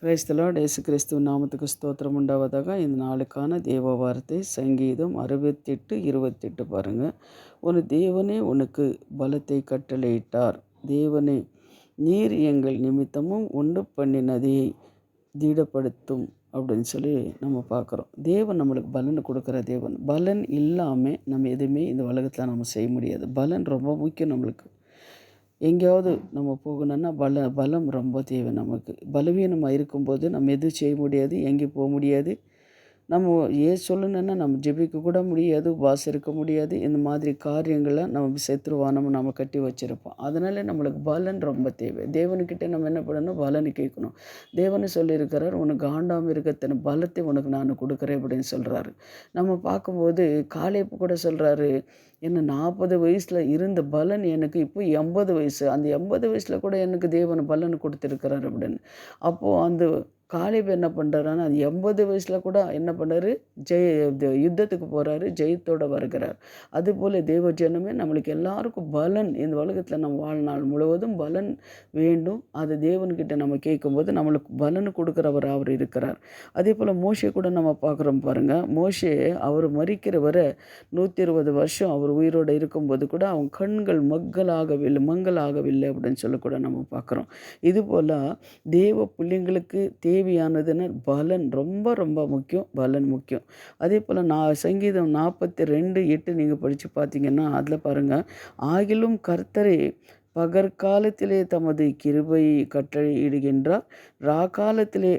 கிரைஸ்த Lord. இயேசு கிறிஸ்துவ நாமத்துக்கு ஸ்தோத்திரம் உண்டாவதாக. இந்த நாளுக்கான தேவ வார்த்தை சங்கீதம் 68:28 பாருங்கள். ஒரு தேவனே உனக்கு பலத்தை கட்டளையிட்டார், தேவனே நீர் எங்கள் நிமித்தமும் உண்டு பண்ணினதை திடப்படுத்தும் அப்படின்னு சொல்லி நம்ம பார்க்குறோம். தேவன் நம்மளுக்கு பலன் கொடுக்குற தேவன். பலன் இல்லாமல் நம்ம எதுவுமே இந்த உலகத்தில் நம்ம செய்ய முடியாது. பலன் ரொம்ப முக்கியம் நம்மளுக்கு. எங்கேயாவது நம்ம போகணுன்னா பலம் ரொம்ப தேவை நமக்கு. பலவீனமாக இருக்கும்போது நம்ம எதுவும் செய்ய முடியாது, எங்கேயும் போக முடியாது. நம்ம சொல்லணுன்னா நம்ம ஜெபிக்க கூட முடியாது, உபவாசம் இருக்க முடியாது. இந்த மாதிரி காரியங்களை நம்ம சத்துருவானமும் நம்ம கட்டி வச்சுருப்போம். அதனால் நம்மளுக்கு பலன் ரொம்ப தேவை. தேவனுக்கிட்ட நம்ம என்ன பண்ணணும்? பலன் கேட்கணும். தேவனு சொல்லியிருக்கிறார், உனக்கு ஆண்டாமல் இருக்கத்தன பலத்தை உனக்கு நான் கொடுக்குறேன் அப்படின்னு சொல்கிறாரு. நம்ம பார்க்கும்போது காலேப்பு கூட சொல்கிறாரு, என்ன 40 வயசில் இருந்த பலன் எனக்கு இப்போ 80 வயசு. அந்த 80 வயசில் கூட எனக்கு தேவன் பலன் கொடுத்துருக்கிறார் அப்படின்னு. அப்போது அந்த காலேப் என்ன பண்ணுறாருன்னா, அது 80 வயசில் கூட என்ன பண்ணார்? யுத்தத்துக்கு போகிறாரு, ஜெயத்தோடு வருகிறார். அதுபோல் தேவ ஜனமே நம்மளுக்கு எல்லாருக்கும் பலன் இந்த உலகத்தில் நம்ம வாழ்நாள் முழுவதும் பலன் வேண்டும். அது தேவன்கிட்ட நம்ம கேட்கும்போது நம்மளுக்கு பலன் கொடுக்குறவர் அவர் இருக்கிறார். அதே போல் மோசே கூட நம்ம பார்க்குறோம் பாருங்கள். மோசே அவர் மரிக்கிறவரை 120 வருஷம் அவர் உயிரோடு இருக்கும்போது கூட அவன் கண்கள் மங்கலாகவில்லை அப்படின்னு சொல்லி கூட நம்ம பார்க்குறோம். இதுபோல் தேவ பிள்ளைங்களுக்கு தேவையானதுன்னு பலன் ரொம்ப ரொம்ப முக்கியம். பலன் முக்கியம். அதே போல் சங்கீதம் 42:8 நீங்கள் படித்து பார்த்தீங்கன்னா அதில் பாருங்கள், ஆகிலும் கர்த்தரே பகற்காலத்திலே தமது கிருபையை கட்டளையிடுகின்றார், ராக்காலத்திலே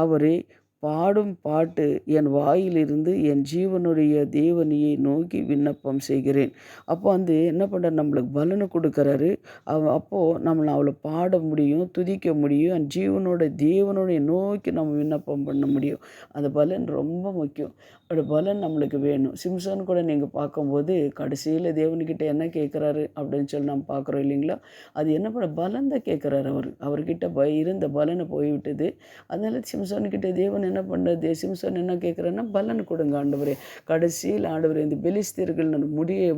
அவரே பாடும் பாட்டு என் வாயிலிருந்து என் ஜீவனுடைய தேவனையை நோக்கி விண்ணப்பம் செய்கிறேன். அப்போ என்ன பண்ணுறாரு? நம்மளுக்கு பலனை கொடுக்குறாரு. அப்போது நம்மளை அவளை பாட முடியும், துதிக்க முடியும். என் தேவனுடைய நோக்கி நம்ம விண்ணப்பம் பண்ண முடியும். அந்த பலன் ரொம்ப முக்கியம். அந்த பலன் நம்மளுக்கு வேணும். சிம்சோன் கூட நீங்கள் பார்க்கும்போது கடைசியில் தேவன்கிட்ட என்ன கேட்குறாரு அப்படின்னு சொல்லி நம்ம பார்க்குறோம் இல்லைங்களா? அது என்ன பண்ண பலன் தான் கேட்குறாரு. அவர்கிட்ட இருந்த பலனை போய்விட்டது. அதனால் சிம்சோன்கிட்ட தேவன் என்ன பண்ணுறது? சிம்சோன் என்ன கேட்குறேன்னா, பலன் கொடுங்க ஆண்டவரே. கடைசியில் ஆண்டவரே இந்த பெலிஸ்தர்கள் நான்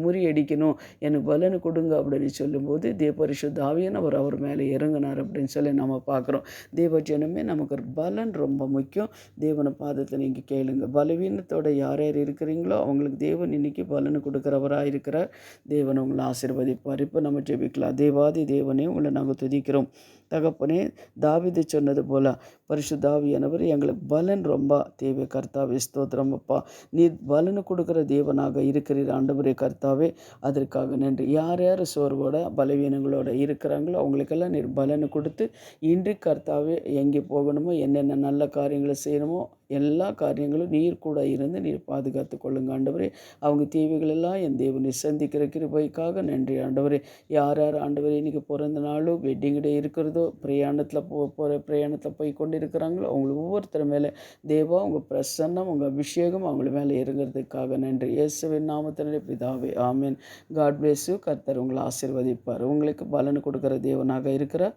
முறியடிக்கணும், எனக்கு பலன் கொடுங்க அப்படின்னு சொல்லும்போது பரிசுத்த ஆவியானவர் அவர் மேலே இறங்கினார் அப்படின்னு சொல்லி நம்ம பார்க்குறோம். தேவஜனமே நமக்கு ஒரு பலன் ரொம்ப முக்கியம். தேவனை பாதத்தில் நீங்கள் கேளுங்க. பலவீனத்தோட யார் யார் இருக்கிறீங்களோ அவங்களுக்கு தேவன் இன்னைக்கு பலன் கொடுக்குறவராக இருக்கிறார். தேவன் உங்களை ஆசீர்வதிப்பார். இப்போ நம்ம ஜெபிக்கலாம். தேவாதி தேவனே, உங்களை நாங்கள் துதிக்கிறோம். தகப்பனே, தாவீது சொன்னது போல் பரிசுத்த ஆவியானவர் எங்களுக்கு பலன் ரொம்ப தேவை. கர்த்தாவே ஸ்தோத்திரம் அப்பா. நீர் பலனு கொடுக்குற தேவனாக இருக்கிறீர் ஆண்டவரே. கர்த்தாவே, அதற்காக நன்றி. யார் யார் சோர்வோட பலவீனங்களோட இருக்கிறாங்களோ அவங்களுக்கெல்லாம் நீர் பலனு கொடுத்து இன்று கர்த்தாவே எங்கே போகணுமோ, என்னென்ன நல்ல காரியங்களை செய்யணுமோ எல்லா காரியங்களும் நீர் கூட இருந்து நீர் பாதுகாத்து கொள்ளுங்க ஆண்டவரே. அவங்க தேவைகளெல்லாம் என் தேவனை சந்திக்கிற கிருபைக்காக நன்றி ஆண்டவரே. யார் யார் ஆண்டவரே இன்றைக்கி பிறந்த நாளும் வெட்டிங் டே இருக்கிறதோ, பிரயாணத்தில் போய் கொண்டு இருக்கிறாங்களோ அவங்களுக்கு ஒவ்வொருத்தர் மேலே தேவா உங்கள் பிரசன்னம், உங்கள் அபிஷேகம் அவங்கள மேலே இறங்குறதுக்காக நன்றி. இயேசுவின் நாமத்திலே பிதாவே, ஆமீன். God bless you. கர்த்தர் உங்களை ஆசீர்வதிப்பார். உங்களுக்கு பலன் கொடுக்குற தேவனாக இருக்கிறார்.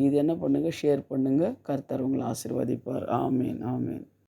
இது என்ன பண்ணுங்கள்? ஷேர் பண்ணுங்கள். கர்த்தர் உங்களை ஆசீர்வதிப்பார். ஆமீன், ஆமீன்.